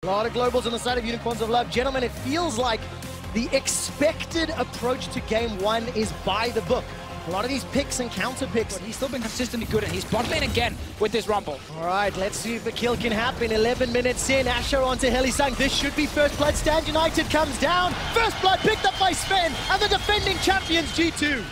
A lot of globals on the side of Unicorns of Love. Gentlemen, it feels like the expected approach to game one is by the book. A lot of these picks and counter picks. But he's still been consistently good, and he's bot lane again with this Rumble. All right, let's see if the kill can happen. 11 minutes in, Asher onto Helisang. This should be first blood. Stand United comes down. First blood picked up by Sven and the defending champions G2.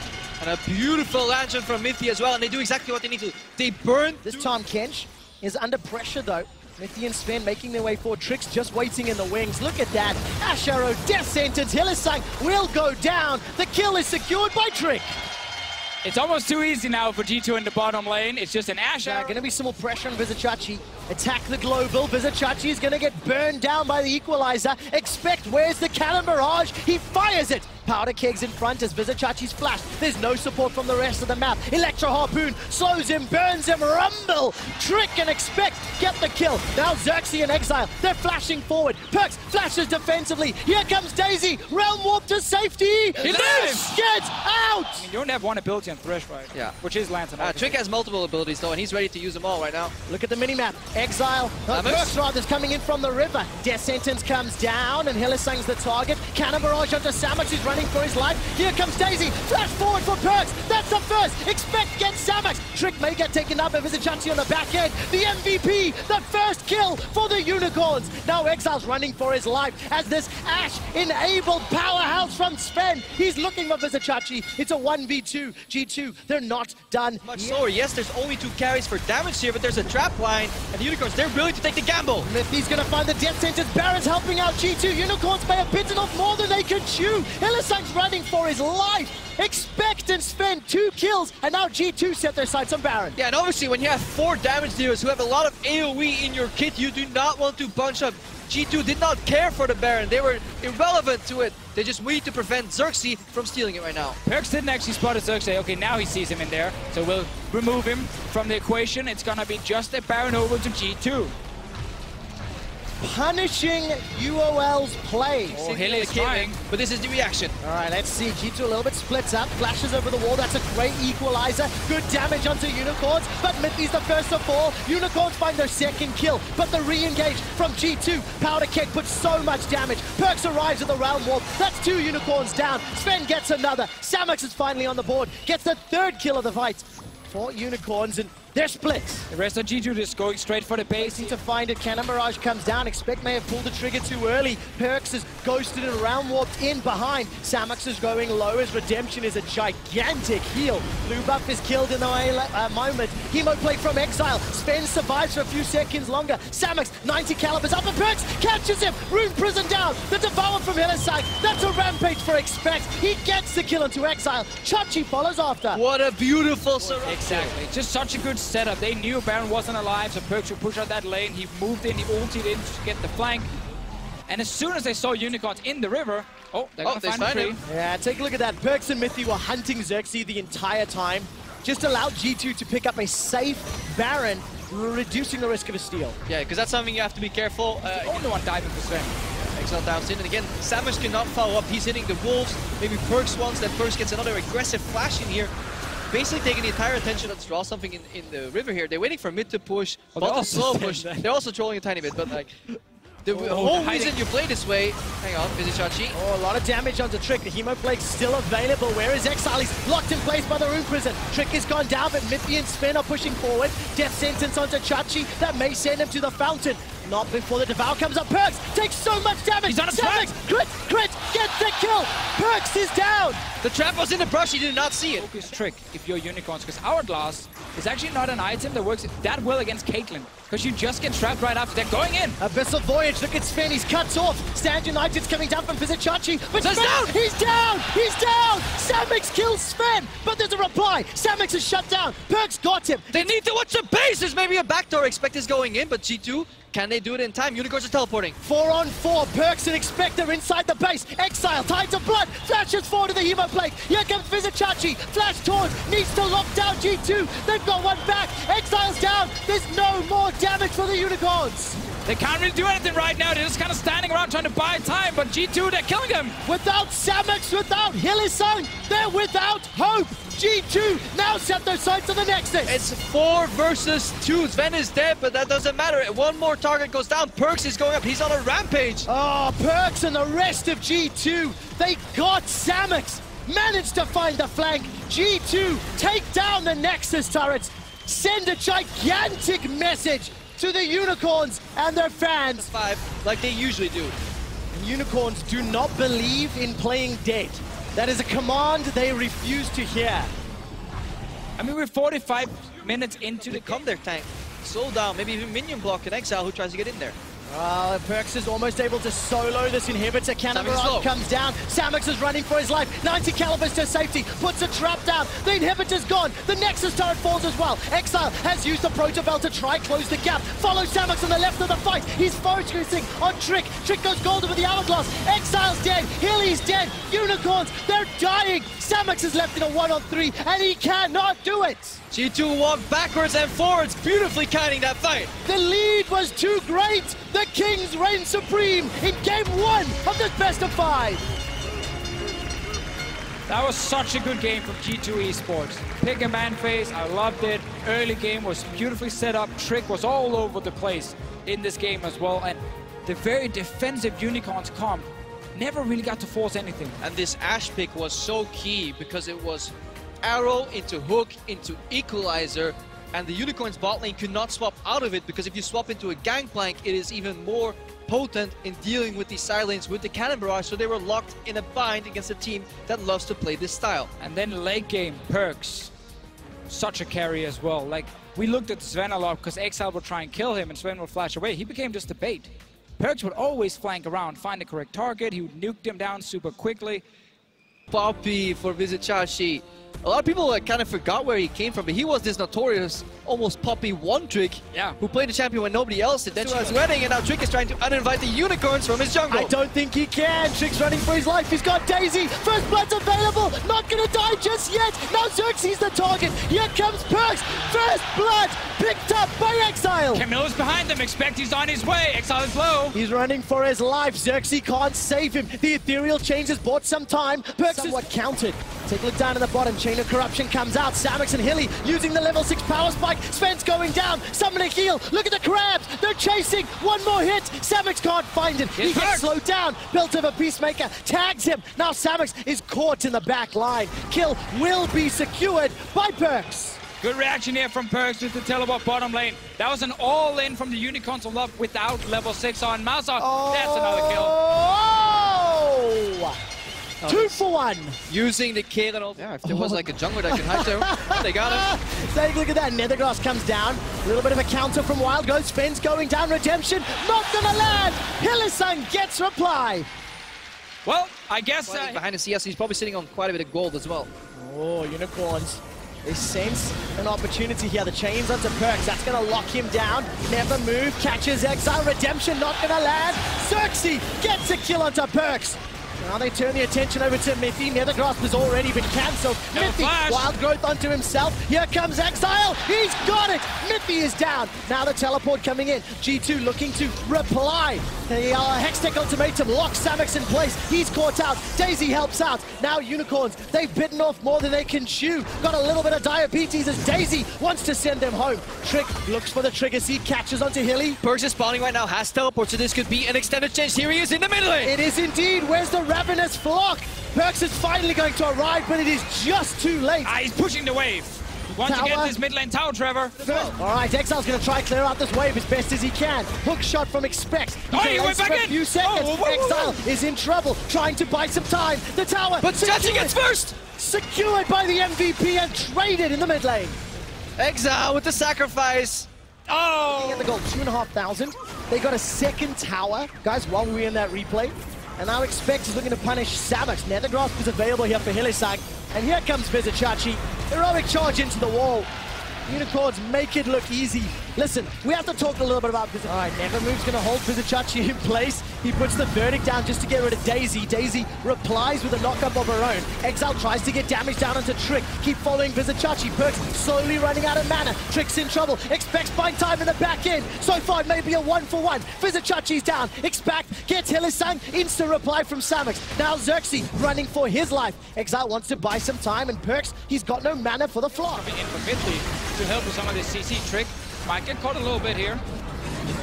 And a beautiful lantern from Mithy as well, and they do exactly what they need to. They burn. This time Kench is under pressure though. Mithy and Sven making their way forward. Tricks just waiting in the wings. Look at that. Ash Arrow, death sentence. Helisang will go down. The kill is secured by Trick. It's almost too easy now for G2 in the bottom lane. It's just an Ash Arrow. Going to be some more pressure on Vizicachi. Attack the global. Vizicachi is going to get burned down by the equalizer. Expect, where's the cannon barrage? He fires it. Powder kegs in front as Vizicachi's flashed. There's no support from the rest of the map. Electro Harpoon slows him, burns him. Rumble, Trick and Expect get the kill. Now Xerxes and Exile, they're flashing forward. Perks flashes defensively. Here comes Daisy. Realm Warp to safety. He lives! Gets out! I mean, you only have one ability on Thresh, right? Yeah. Which is Lantern. Trick has multiple abilities though, and he's ready to use them all right now. Look at the minimap. Exile, Perks rather is coming in from the river. Death Sentence comes down and Helisang's the target. Cannon barrage onto Samus, who's running for his life. Here comes Daisy. Flash forward for Perks. That's the first. Expect gets Samus. Trick may get taken up by Vizicachi on the back end. The MVP, the first kill for the Unicorns. Now Exile's running for his life as this Ash-enabled powerhouse from Sven. He's looking for Vizicachi. It's a 1v2. G2, they're not done. Much slower. Yes, there's only 2 carries for damage here, but there's a trap line, and the Unicorns, they're willing to take the gamble. Mithy's gonna find the death sentence. Baron's helping out G2. Unicorns may have bitten off more than they can chew. Helisang's running for his life. Expect and Sven 2 kills, and now G2 set their sights on Baron. Yeah, and obviously when you have 4 damage dealers who have a lot of AoE in your kit, you do not want to bunch up. G2 did not care for the Baron. They were irrelevant to it. They just need to prevent Xerxes from stealing it right now. Perks didn't actually spot Xerxes. Okay, now he sees him in there. So we'll remove him from the equation. It's gonna be just a Baron over to G2. Punishing UOL's play. Oh, Hilly is trying. But this is the reaction. All right, let's see. G2 a little bit splits up, flashes over the wall. That's a great equalizer. Good damage onto Unicorns, but Mithy's the first to fall. Unicorns find their second kill, but the re-engage from G2. Powder Keg puts so much damage. Perks arrives at the Realm Warp. That's 2 Unicorns down. Sven gets another. Samus is finally on the board. Gets the 3rd kill of the fight. 4 Unicorns, and they're split. The rest of G2 just going straight for the base. Need to find it. Cannon Barrage comes down. Expect may have pulled the trigger too early. Perks is ghosted and round warped in behind. Samus is going low as Redemption is a gigantic heal. Blue buff is killed in the moment. Hemo play from Exile. Sven survives for a few seconds longer. Samus, 90 calibers up and Perks catches him. Rune Prison down. The Devour from Helisang. That's a rampage for Expect. He gets the kill into Exile. Chachi follows after. What a beautiful surround. Exactly. Just such a good setup. They knew Baron wasn't alive, so Perks would push out that lane. He moved in, he ulted in to get the flank. And as soon as they saw Unicorns in the river, they're gonna find the tree. Yeah, take a look at that. Perks and Mithy were hunting Xerxes the entire time. Just allowed G2 to pick up a safe Baron, reducing the risk of a steal. Yeah, because that's something you have to be careful. The only one diving for Sven. Exile downs in, and again, Samus cannot follow up. He's hitting the wolves. Maybe Perks once, then Perks gets another aggressive flash in here. Basically taking the entire attention. Let's draw something in the river here. They're waiting for mid to push, bot to slow push. They're also trolling a tiny bit, but like the whole reason you play this way. Hang on, Vizicachi. Oh, a lot of damage onto Trick. The Hemo Plague's still available. Where is Exile? He's locked in place by the Rune Prison. Trick has gone down, but Mithy and Sven are pushing forward. Death sentence onto Chachi. That may send him to the fountain. Not before the Devour comes up. Perks takes so much damage. He's on a trap. Crit, gets the kill. Perks is down. The trap was in the brush. He did not see it. Focus Trick if you're Unicorns, because Hourglass is actually not an item that works that well against Caitlyn, because you just get trapped right after. They're going in. Abyssal Voyage. Look at Sven. He's cut off. Stand United's coming down from Vizicachi. But Sven, down. He's down. He's down. Samix kills Sven, but there's a reply. Samix is shut down. Perks got him. They need to watch the base. There's maybe a backdoor. Expect is going in, but G2, can they do it in time? Unicorns are teleporting. 4 on 4. Perks and Expect are inside the base. Exile, tied to blood. Flashes forward to the Hemo Plague. Here comes Vizicachi. Flash Taunt. Needs to lock down G2. They've got one back. Exile's down. There's no more damage for the Unicorns. They can't really do anything right now. They're just kind of standing around. out trying to buy time, but G2, they're killing him. Without Samux, without Hylissang, they're without hope. G2 now set their sights on the Nexus. It's 4 versus 2. Sven is dead, but that doesn't matter. One more target goes down. Perks is going up. He's on a rampage. Oh, Perks and the rest of G2, they got Samux. Managed to find the flank. G2 take down the Nexus turrets. Send a gigantic message to the Unicorns and their fans. 5, like they usually do. And Unicorns do not believe in playing dead. That is a command they refuse to hear. I mean, we're 45 minutes into the Become their tank. Slow down, maybe even minion block an Exile who tries to get in there. Perks is almost able to solo this inhibitor. Cannibal comes down. Samux is running for his life. 90 calibers to safety. Puts a trap down. The inhibitor's gone. The Nexus turret falls as well. Exile has used the Protobell to try close the gap. Follows Samux on the left of the fight. He's focusing on Trick. Trick goes golden with the hourglass. Exile's dead. Hilly's dead. Unicorns, they're dying. Samux is left in a 1-on-3 and he cannot do it. G2 walk backwards and forwards, beautifully kiting that fight. The lead was too great. The Kings reign supreme in game 1 of this best of 5. That was such a good game from G2 Esports. Pick a man phase, I loved it. Early game was beautifully set up. Trick was all over the place in this game as well. And the very defensive Unicorns comp never really got to force anything. And this Ashe pick was so key because it was arrow into hook into equalizer, and the Unicorns bot lane could not swap out of it, because if you swap into a gangplank, it is even more potent in dealing with these side lanes with the cannon barrage, so they were locked in a bind against a team that loves to play this style. And then late game, Perks, such a carry as well. Like, we looked at Sven a lot because Exile would try and kill him and Sven would flash away. He became just a bait. Perks would always flank around, find the correct target, he would nuke them down super quickly. Poppy for Vizicachi. A lot of people kind of forgot where he came from, but he was this notorious, almost Poppy one trick, who played the champion when nobody else did. Then she was wedding, and now Trick is trying to uninvite the Unicorns from his jungle. I don't think he can. Trick's running for his life. He's got Daisy. First blood's available. Not gonna die just yet. Now Xerxes the target. Here comes Perks. First blood picked up by Exile. Camilla's behind them. Expect he's on his way. Exile is low. He's running for his life. Xerxes can't save him. The ethereal change has bought some time. Perks is what counted. Take a look down at the bottom. Chain of Corruption comes out. Samux and Hilly using the level 6 power spike. Sven's going down. Summon a heal. Look at the crabs. They're chasing. One more hit. Samux can't find him. He gets slowed down. Built over Peacemaker. Tags him. Now Samux is caught in the back line. Kill will be secured by Perks. Good reaction here from Perks with the teleport bottom lane. That was an all-in from the Unicorns on love without level 6 on Mauser. That's another kill. Oh! 2 for 1. Using the kill and all. Yeah, if there was like a jungler that could hide there, they got him. Take a look at that. Nethergrass comes down. A little bit of a counter from Wild Ghost. Fenn's going down. Redemption not gonna land. Hylissang gets reply. Well, I guess behind the CS, he's probably sitting on quite a bit of gold as well. Oh, Unicorns. They sense an opportunity here. The chains onto Perks. That's going to lock him down. Never move. Catches Exile. Redemption not going to land. Xerxes gets a kill onto Perks. Now they turn the attention over to Mithy. Nethergrasp has already been cancelled. Mithy, Wild Growth onto himself. Here comes Exile. He's got it. Mithy is down. Now the teleport coming in. G2 looking to reply. The Hextech ultimatum locks Samux in place. He's caught out. Daisy helps out. Now Unicorns, they've bitten off more than they can chew. Got a little bit of diabetes as Daisy wants to send them home. Trick looks for the trigger seed, catches onto Hilly. Perks is spawning right now, has teleport, so this could be an extended change. Here he is in the middle lane. It is indeed. Where's the ravenous flock? Perks is finally going to arrive, but it is just too late. He's pushing the wave. Want to get this mid lane tower, Trevor. All right, Exile's going to try clear out this wave as best as he can. Hook shot from Expect. He went back in. A few seconds. Exile is in trouble, trying to buy some time. The tower. But Chachi gets first. Secured by the MVP and traded in the mid lane. Exile with the sacrifice. Oh! Get the goal, 2,500. They got a second tower. Guys, while we were in that replay, and now Expect is looking to punish Samux. Nethergrasp is available here for Hylissang. And here comes Vizicachi. Heroic charge into the wall. Unicorns make it look easy. Listen, we have to talk a little bit about Vizic. All right, Nevermove's going to hold Vizicachi in place. He puts the verdict down just to get rid of Daisy. Daisy replies with a knockup of her own. Exile tries to get damage down onto Trick. Keep following Vizicachi. Perks slowly running out of mana. Trick's in trouble. Expects bind time in the back end. So far, maybe a 1-for-1. Vizicachi's down. Expect gets Hillisang. Instant reply from Samux. Now Xerxes running for his life. Exile wants to buy some time, and Perks, he's got no mana for the flock. Coming in from mid league to help with some of this CC. Trick might get caught a little bit here.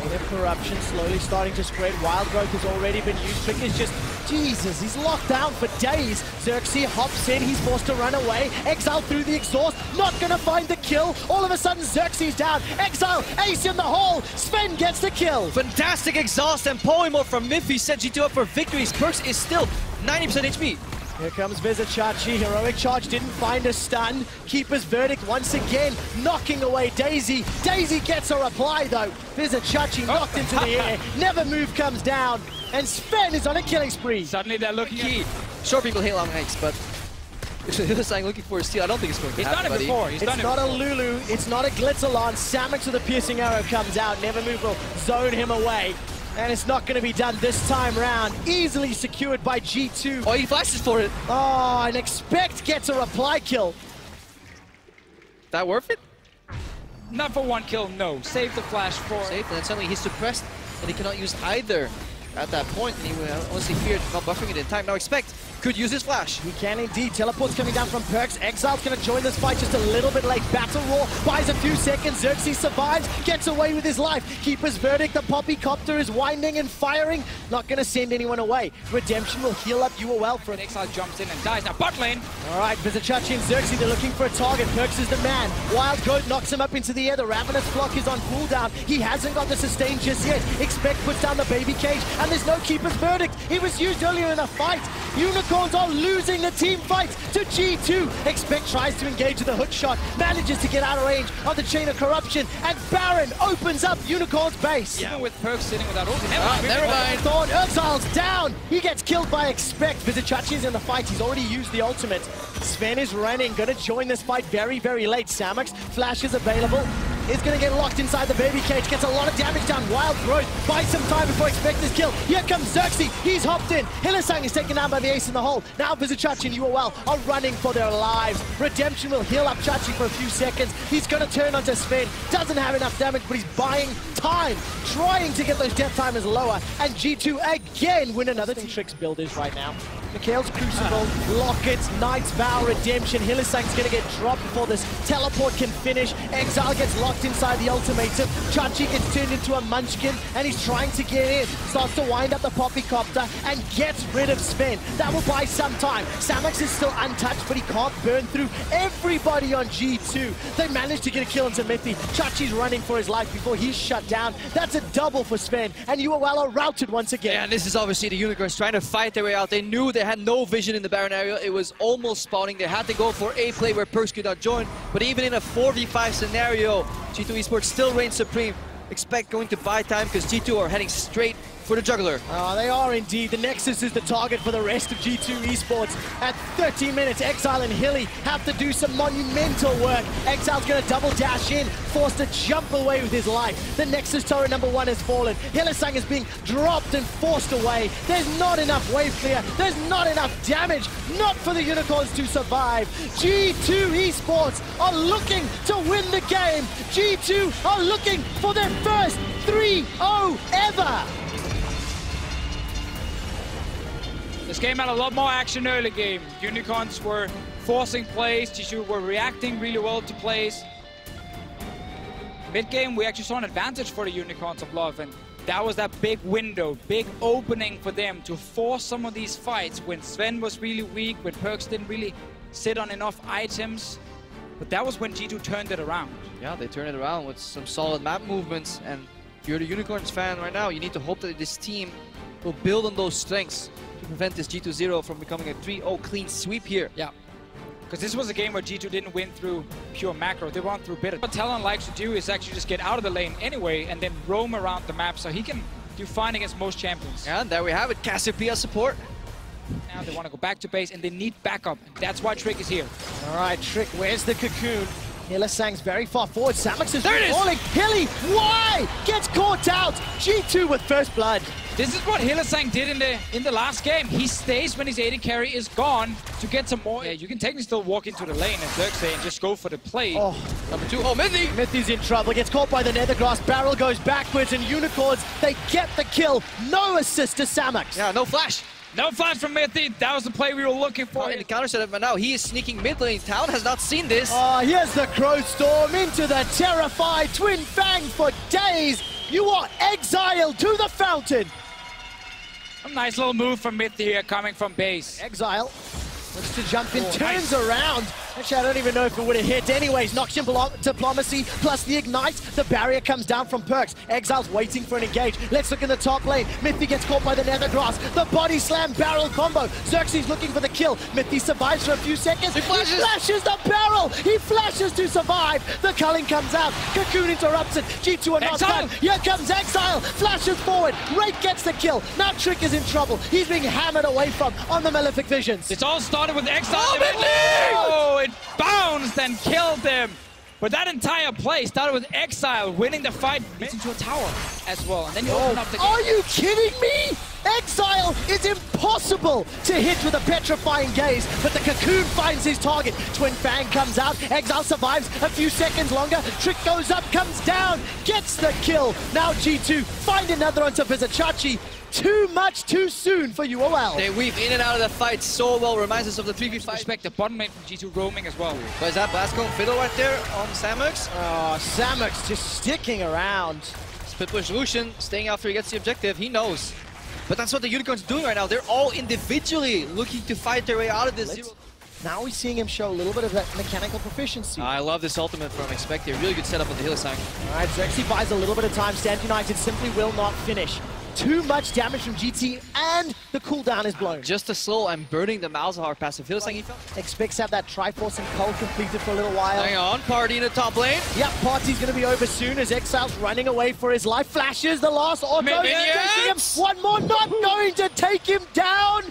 Native corruption slowly starting to spread. Wild growth has already been used. Trick is just, Jesus, he's locked down for days. Xerxes hops in, he's forced to run away. Exile through the exhaust, not gonna find the kill. All of a sudden, Xerxes down. Exile, ace in the hole. Sven gets the kill. Fantastic exhaust and polymorph from Miffy set G2 up for victories. Perks is still 90% HP. Here comes Vizicachi. Heroic charge didn't find a stun. Keeper's verdict once again, knocking away Daisy. Daisy gets a reply though. Vizicachi knocked into the air. Nevermove comes down, and Sven is on a killing spree. Suddenly they're looking Key. Sure, people hate long hikes, but Hillisang looking for a steal. I don't think it's going to happen, He's done it before. It's not a Lulu. It's not a Glitzalon. Samux with a piercing arrow comes out. Nevermove will zone him away. And it's not going to be done this time round. Easily secured by G2. Oh, he flashes for it. Oh, and Expect gets a reply kill. That worth it? Not for one kill, no. Save the flash for... Safe, and then suddenly he's suppressed, and he cannot use either at that point, and he honestly feared not buffering it in time. Now Expect could use his flash. He can indeed. Teleport's coming down from Perks. Exile's going to join this fight just a little bit late. Battle Roar buys a few seconds. Xerxes survives, gets away with his life. Keeper's verdict. The Poppy Copter is winding and firing. Not going to send anyone away. Redemption will heal up UOL for an Exile jumps in and dies. Now bot lane. All right, Vizicachi and Xerxes, they're looking for a target. Perks is the man. Wild Goat knocks him up into the air. The Ravenous block is on cooldown. He hasn't got the sustain just yet. Expect puts down the baby cage, and there's no Keeper's verdict. He was used earlier in the fight. Unicorns are losing the team fight to G2. Expect tries to engage with a hook shot, manages to get out of range of the Chain of Corruption, and Baron opens up Unicorn's base. Yeah, with Perks sitting without ulti. Never mind. Thorn, Exile's down. He gets killed by Expect. Vizicachi's in the fight. He's already used the ultimate. Sven is running, gonna join this fight very, very late. Samux, flash is available. Is going to get locked inside the baby cage, gets a lot of damage down. Wild growth, buys some time before Expect this kill. Here comes Xerxes, he's hopped in. Hillisang is taken down by the ace in the hole. Now Vizicachi and UOL are running for their lives. Redemption will heal up Chachi for a few seconds. He's going to turn onto Sven. Doesn't have enough damage, but he's buying time, trying to get those death timers lower. And G2 again win another Tricks builders right now. Mikhail's Crucible, Lockets, Knight's Vow, Redemption. Hillisang's going to get dropped before this teleport can finish. Exile gets locked inside the ultimatum. Chachi gets turned into a munchkin, and he's trying to get in. Starts to wind up the Poppy Copter and gets rid of Sven. That will buy some time. Samux is still untouched, but he can't burn through everybody on G2. They managed to get a kill into Miffy. Chachi's running for his life before he's shut down. That's a double for Sven, and UOL are routed once again. Yeah, and this is obviously the Unicorns trying to fight their way out. They knew they had no vision in the Baron area. It was almost spawning. They had to go for a play where Perks could not join, but even in a 4v5 scenario, G2 Esports still reigns supreme. Expect going to buy time because G2 are heading straight for the juggler. Oh, they are indeed. The Nexus is the target for the rest of G2 Esports. At 13 minutes, Exile and Hilly have to do some monumental work. Exile's going to double dash in, forced to jump away with his life. The Nexus turret #1 has fallen. Hillisang is being dropped and forced away. There's not enough wave clear. There's not enough damage. Not for the Unicorns to survive. G2 Esports are looking to win the game. G2 are looking for their first 3-0 ever. This game had a lot more action early game. Unicorns were forcing plays. G2 were reacting really well to plays. Mid-game, we actually saw an advantage for the Unicorns of Love, and that was that big window, big opening for them to force some of these fights when Sven was really weak, when Perks didn't really sit on enough items. But that was when G2 turned it around. Yeah, they turned it around with some solid map movements, and if you're the Unicorns fan right now, you need to hope that this team will build on those strengths to prevent this G2-0 from becoming a 3-0 clean sweep here. Yeah, because this was a game where G2 didn't win through pure macro, they won through bitter. What Talon likes to do is actually just get out of the lane anyway and then roam around the map, so he can do fine against most champions. And there we have it, Cassiopeia support. Now they want to go back to base and they need backup, and that's why Trick is here. All right, Trick, where's the cocoon? Hylissang's very far forward. Samus is falling. Hilly, why? Gets caught out. G2 with first blood. This is what Hylissang did in the last game. He stays when his AD carry is gone to get some more. Yeah, you can technically still walk into the lane and Xerxes and just go for the play. Oh, Number 2. Oh, Mithy! Mithy's in trouble. Gets caught by the Nethergrass. Barrel goes backwards and Unicorns, they get the kill. No assist to Samus. Yeah, no flash. No flash from Mithy. That was the play we were looking for. In the counter setup, but now he is sneaking mid lane. Town has not seen this. Oh, here's the Crow Storm into the terrified Twin Fang for days. You are exiled to the fountain. A nice little move from Mithy here coming from base. Exile looks to jump in, turns around. Actually, I don't even know if it would have hit anyways. Knocks in Diplomacy plus the Ignite. The barrier comes down from Perks. Exile's waiting for an engage. Let's look in the top lane. Mithy gets caught by the Nethergrass. The body slam barrel combo. Xerxes looking for the kill. Mithy survives for a few seconds. He flashes the barrel. He flashes to survive. The culling comes out. Cocoon interrupts it. G2 are not done. Here comes Exile. Flashes forward. Wraith gets the kill. Now Trick is in trouble. He's being hammered away from on the Malefic Visions. It's all started with Exile. Oh, it bounced and killed him. But that entire play started with Exile winning the fight into a tower as well. And then you open up the game. Are you kidding me? Exile is impossible to hit with a petrifying gaze, but the Cocoon finds his target. Twin Fang comes out. Exile survives a few seconds longer. Trick goes up, comes down, gets the kill. Now G2 find another onto Vizichachi. Too much too soon for UOL. They weave in and out of the fight so well. Reminds us of the 3v5. Respect the bottom lane from G2 roaming as well. But is that Blasco and Fiddle right there on Samux? Oh, Samux just sticking around. Split push Lucian, staying after he gets the objective. He knows. But that's what the Unicorns are doing right now. They're all individually looking to fight their way out of this. Now we're seeing him show a little bit of that mechanical proficiency. I love this ultimate from Expected. Really good setup with the Hylissang. All right, Xerxes buys a little bit of time. Stand United simply will not finish. Too much damage from GT and the cooldown is blown. Just a slow and burning the Malzahar passive. Hylissang, expects to have that Triforce and Cull completed for a little while. Hang on, Party in the top lane. Yep, Party's going to be over soon as Exile's running away for his life. Flashes the last auto. One more, not going to take him down.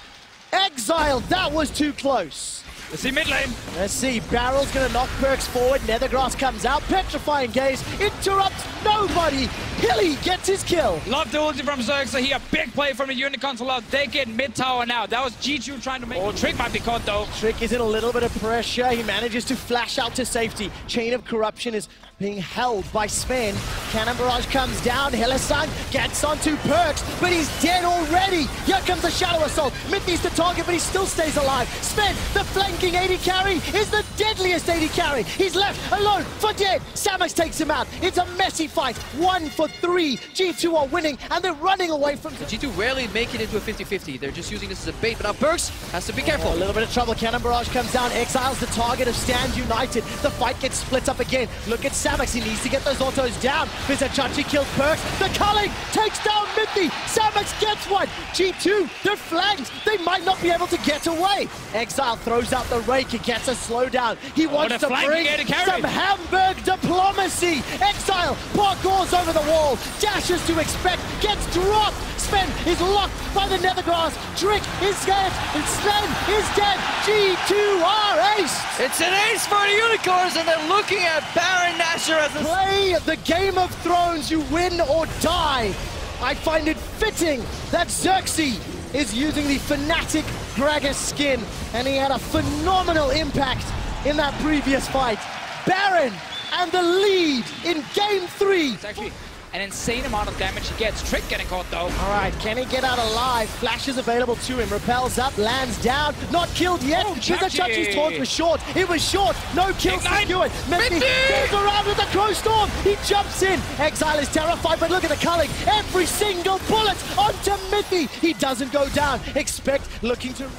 Exile, that was too close. Let's see mid lane. Let's see, Barrel's going to knock Perks forward. Nethergrass comes out. Petrifying Gaze interrupts nobody. Hilly gets his kill. Love the ulti from Xerxes here. Big play from the Unicorns. They get mid tower now. That was G2 trying to make. Oh, Trick might be caught though. Trick is in a little bit of pressure. He manages to flash out to safety. Chain of Corruption is being held by Sven. Cannon Barrage comes down. Hylissang gets onto Perks, but he's dead already. Here comes the Shadow Assault. Mithy's the target, but he still stays alive. Sven, the flanking AD carry, is the deadliest AD carry. He's left alone for dead. Samus takes him out. It's a messy fight. 1 for 3. G2 are winning, and they're running away from... So G2 rarely make it into a 50-50. They're just using this as a bait, but now Perks has to be careful. A little bit of trouble. Cannon Barrage comes down. Exile's the target of Stand United. The fight gets split up again. Look at Samus. He needs to get those autos down. Vizichachi kills Perks. The culling takes down Mithy. Samus gets one. G2, they're flanked. They might not be able to get away. Exile throws out the rake. He gets a slowdown. He wants to bring some Hamburg diplomacy. Exile parkours over the wall. Dashes to Expect. Gets dropped. Sven is locked by the Nethergrass. Trick is scared. And Sven is dead. G2 are aced. It's an ace for the Unicorns, and they're looking at Baron Nashor as a... Play the Game of Thrones. You win or die. I find it fitting that Xerxes is using the Fnatic Gragas skin, and he had a phenomenal impact in that previous fight. Baron and the lead in Game 3. It's actually an insane amount of damage he gets. Trick getting caught though. All right, can he get out alive? Flash is available to him. Repels up, lands down. Not killed yet. Vizichachi's taunt was short. It was short. No kill secured. Mithy goes around with the Crow Storm. He jumps in. Exile is terrified, but look at the culling. Every single bullet onto Mithy. He doesn't go down. Expect looking to...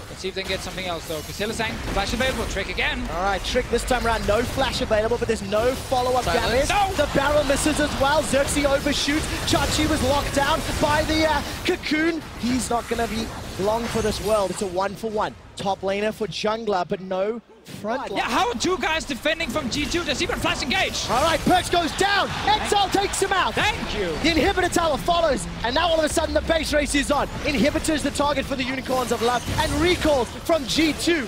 Let's see if they can get something else though. Because Hylissang, flash available. Trick again. All right, Trick this time around. No flash available, but there's no follow-up damage. No. The barrel misses as well. Xerxes overshoots. Chachi was locked down by the Cocoon. He's not going to be long for this world. It's a 1-for-1. Top laner for jungler, but no front line. Yeah, how are two guys defending from G2? There's even flash engage. All right, Perks goes down. Exile takes him out. Thank you. The Inhibitor Tower follows, and now all of a sudden the base race is on. Inhibitor's the target for the Unicorns of Love, and recalls from G2.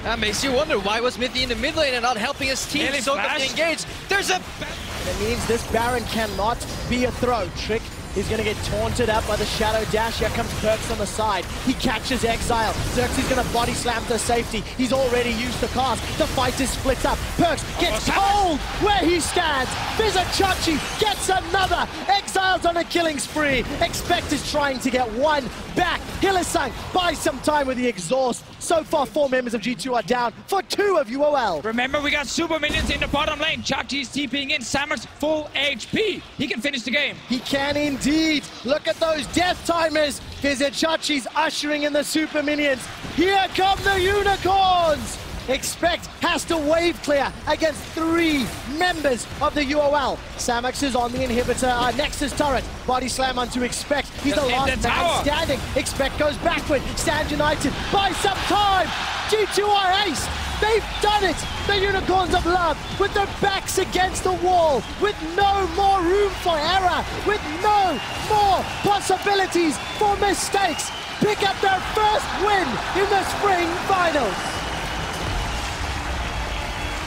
That makes you wonder, why was Mithy in the mid lane and not helping his team so that they engage? There's a... It means this Baron cannot be a throw. Trick is going to get taunted up by the Shadow Dash. Here comes Perks on the side. He catches Exile. Xerxes going to body slam to safety. He's already used the cast. The fight is split up. Perks gets told where he stands. Vizichachi gets another. Exile's on a killing spree. Expect is trying to get one back. Hylissang buys some time with the exhaust. So far, 4 members of G2 are down for 2 of UOL. Remember, we got super minions in the bottom lane. Chachi's TPing in. Samus full HP. He can finish the game. He can indeed. Look at those death timers. Vizichachi's ushering in the super minions. Here come the unicorns. Expect has to wave clear against 3 members of the UOL. Samus is on the inhibitor, Nexus turret. Body slam onto Expect. He's the last man standing. Expect goes backward. Stand United by some time. G2 are ace. They've done it! The Unicorns of Love, with their backs against the wall, with no more room for error, with no more possibilities for mistakes, pick up their first win in the Spring Finals.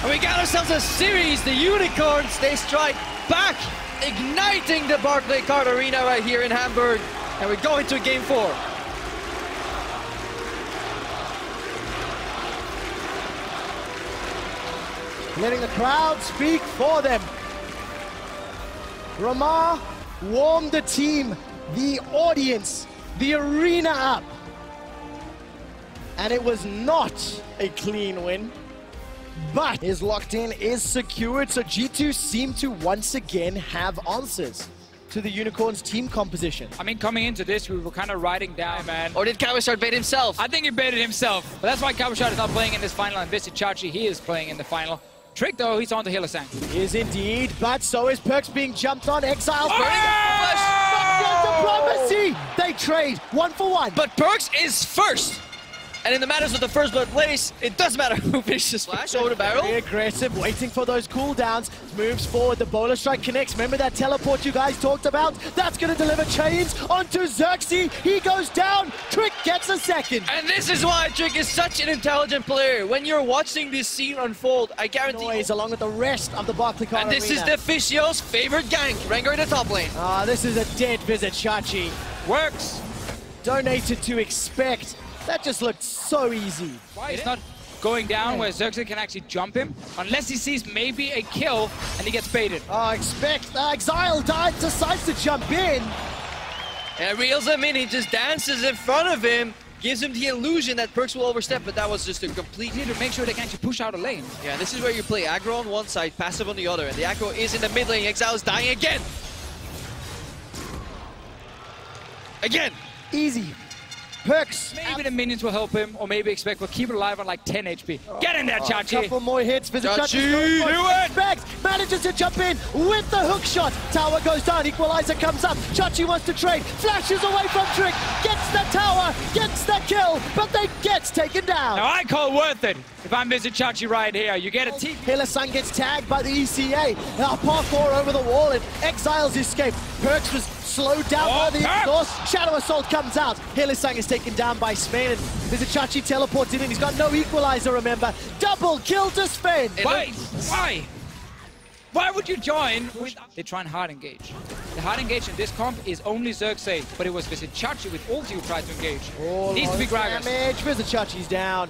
And we got ourselves a series. The Unicorns, they strike back, igniting the Barclaycard Arena right here in Hamburg. And we go into game 4. Letting the crowd speak for them. Ramar warmed the team, the audience, the arena up. And it was not a clean win, but is locked in, is secured, so G2 seem to once again have answers to the Unicorns team composition. I mean, coming into this, we were kind of riding down, man. Or did Kawashard bait himself? I think he baited himself. But that's why Kawashard is not playing in this final, and Vizichachi, he is playing in the final. Trick, though, he's on to Hylissang. He is indeed, but so is Perks being jumped on. Exile's burning Oh! diplomacy! They trade 1 for 1. But Perks is first. And in the matters of the first blood place, it doesn't matter who finishes flash over the barrel. Very aggressive, waiting for those cooldowns. Moves forward, the bowler strike connects. Remember that teleport you guys talked about? That's going to deliver chains onto Xerxes. He goes down. Trick gets a second. And this is why Trick is such an intelligent player. When you're watching this scene unfold, I guarantee Noise along with the rest of the Barclaycard Arena. And this is the Physio's favorite gank, Rengar in the top lane. This is a dead Vizichachi. Works. Donated to Expect. That just looked so easy. Why he's not going down where Xerxes can actually jump him? Unless he sees maybe a kill and he gets baited. Expect Exile decides to jump in. And reels him in, he just dances in front of him, gives him the illusion that Perks will overstep, but that was just a complete... You need to make sure they can actually push out a lane. Yeah, this is where you play aggro on one side, passive on the other, and the aggro is in the mid lane. Exile is dying again. Again. Easy. Perks. Maybe the minions will help him, or maybe Expect will keep it alive on like 10 HP. Get in there, Chachi! Couple more hits. Chachi, do it! Expect manages to jump in with the hook shot. Tower goes down. Equalizer comes up. Chachi wants to trade. Flashes away from Trick. Gets the tower. Gets the kill. But they gets taken down. Now I call worth it. If I'm Vizichachi right here, you get a team. Hylissang gets tagged by the ECA. Now parkour over the wall and Exile's escape. Perks was slowed down by the exhaust. Shadow Assault comes out. Hylissang is taken down by Sven, and Vizichachi teleports in. He's got no equalizer, remember. Double kill to Sven. Why? Why? Why would you join with... They try and hard engage. The hard engage in this comp is only Xerxes, but it was Vizichachi with ulti who tried to engage. Needs to be Gragas. Damage. Vizichachi's down.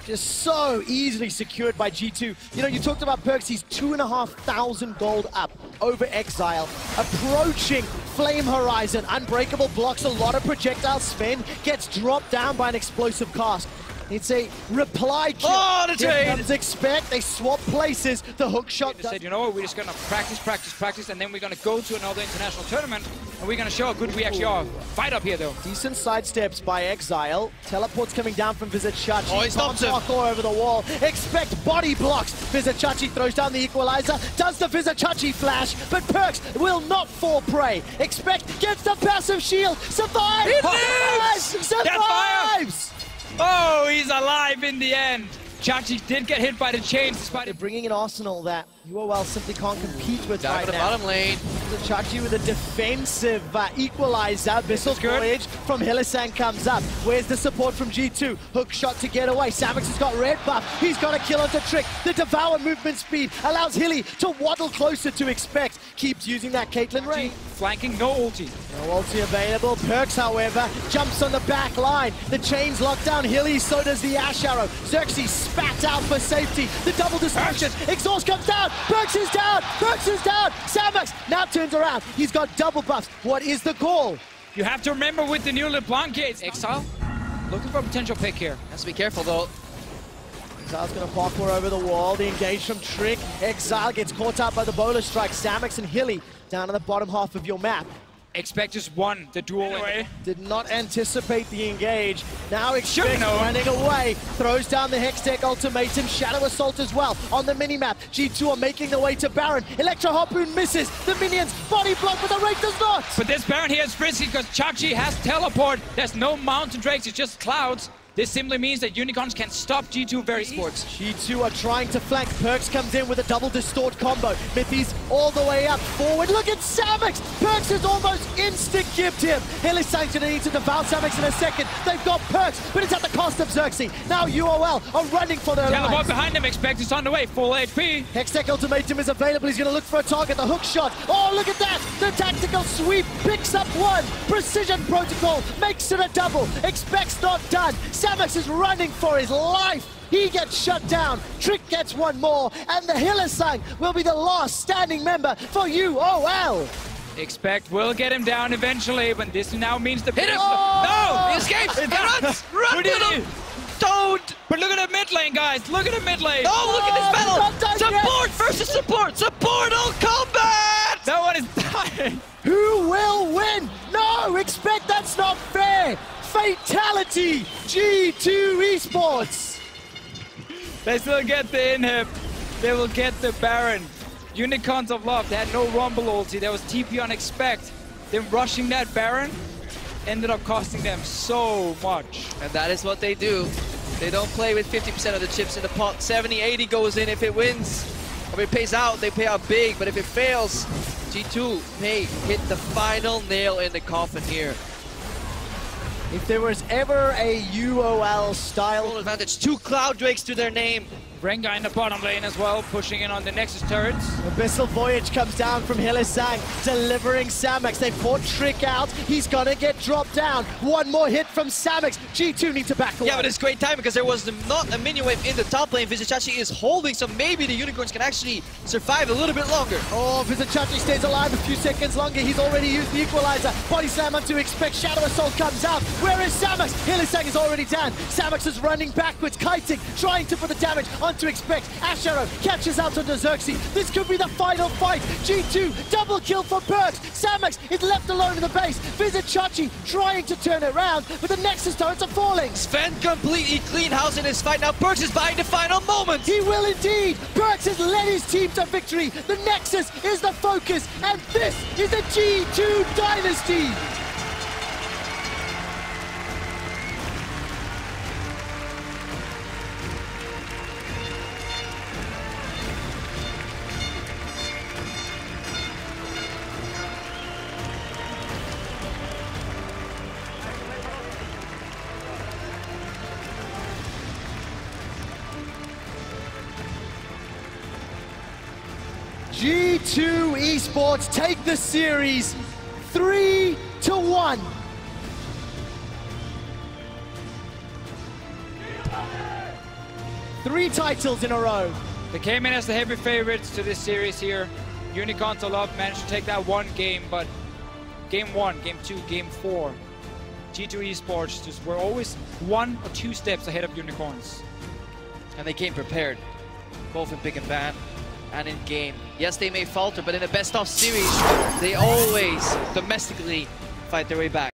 Just so easily secured by G2. You know, you talked about Perks. He's 2,500 gold up over Exile. Approaching Flame Horizon. Unbreakable blocks a lot of projectiles. Sven gets dropped down by an explosive cast. It's a reply kill. Oh, the trade! Here comes Expect. They swap places. The hook shot. They said, you know what, we're just going to practice, and then we're going to go to another international tournament, and we're going to show how good we actually are. Fight up here, though. Decent sidesteps by Exile. Teleports coming down from Vizichachi. Oh, he stops him. Parkour over the wall. Expect body blocks. Vizichachi throws down the equalizer. Does the Vizichachi flash, but Perks will not fall prey. Expect gets the passive shield. Survives! He lives! Survives! Oh, he's alive in the end. Chachi did get hit by the chains despite They're bringing an arsenal that UOL simply can't compete with Down right to the now. bottom lane. So Chachi with a defensive equalizer. Bissell's Voyage from Hylissang comes up. Where's the support from G2? Hook shot to get away. Samix has got red buff. He's got a kill onto Trick. The Devour movement speed allows Hilly to waddle closer to Expect. Keeps using that Caitlyn Ray. flanking, no ulti. No ulti available. Perks, however, jumps on the back line. The chains lock down Hilly, so does the Ash Arrow. Xerxes spat out for safety. The double distortion. Exhaust comes down. Perks is down. Perks is down. Samax now turns around. He's got double buffs. What is the call? You have to remember with the new LeBlanc gates, Exile looking for a potential pick here. Has to be careful though. Exile's going to parkour over the wall. The engage from Trick. Exile gets caught out by the bowler strike. Samax and Hilly down on the bottom half of your map. Expect just won the duel anyway. Did not anticipate the engage. Now Expect know. running away. Throws down the Hextech ultimatum. Shadow Assault as well on the minimap. G2 are making their way to Baron. Electro Harpoon misses. The minions body block, but the Wraith does not. But this Baron here is frisky because Chachi has teleport. There's no mountain drakes, it's just clouds. This simply means that Unicorns can stop G2 very easily. G2 are trying to flank. Perks comes in with a double distort combo. Mythi's all the way up forward. Look at Samax! Perks has almost instant-gibbed him. Hylissang's gonna need to devour Samax in a second. They've got Perks, but it's at the cost of Xerxes. Now UOL are running for their Teleport lives. behind him, Expect is on the way, full HP. Hextech ultimatum is available. He's gonna look for a target. The hook shot. Oh, look at that! The tactical sweep picks up one. Precision protocol makes it a double. Expect's not done. Samax is running for his life. He gets shut down. Trick gets one more, and the Hylissang will be the last standing member for UOL. Expect will get him down eventually, but this now means the Hit him! Oh! No! He escapes! He runs! Run Who with did him! Don't! But look at the mid lane, guys. Look at the mid lane. Oh, look at this Oh, battle! not done Support versus support! Supportal combat! No one is dying. Who will win? No, Expect, that's not fair. Fatality, G2 Esports. They still get the inhib. They will get the Baron. Unicorns of Love, they had no Rumble ulti. There was TP on Expect. Them rushing that Baron ended up costing them so much. And that is what they do. They don't play with 50% of the chips in the pot. 70, 80 goes in if it wins. Or if it pays out, they pay out big. But if it fails, G2 may hit the final nail in the coffin here. If there was ever a UOL style Full advantage, 2 Cloud Drakes to their name. Rengar in the bottom lane as well, pushing in on the Nexus turrets. Abyssal Voyage comes down from Hylissang, delivering Samax. They fought Trick out. He's gonna get dropped down. One more hit from Samax. G2 need to back away. Yeah, but it's great time because there was not a minion wave in the top lane. Vizicachi is holding, so maybe the Unicorns can actually survive a little bit longer. Oh, Vizicachi stays alive a few seconds longer. He's already used the equalizer. Body slam onto Expect. Shadow Assault comes out. Where is Samax? Hylissang is already down. Samax is running backwards, kiting, trying to put the damage onto Expect. Ash Arrow catches out onto Xerxes. This could be the final fight. G2, double kill for Perks. Samax is left alone in the base. Vizicachi trying to turn it around, but the Nexus turrets are falling. Sven completely clean house in his fight. Now Perks is buying the final moment. He will indeed. Perks has led his team to victory. The Nexus is the focus, and this is the G2 Dynasty. G2 Esports take the series 3-1. Three titles in a row. They came in as the heavy favorites to this series here. Unicorns of Love managed to take that one game, but game 1, game 2, game 4, G2 Esports just were always 1 or 2 steps ahead of Unicorns. And they came prepared, both in pick and ban and in game. Yes, they may falter, but in a best-of series, they always domestically fight their way back.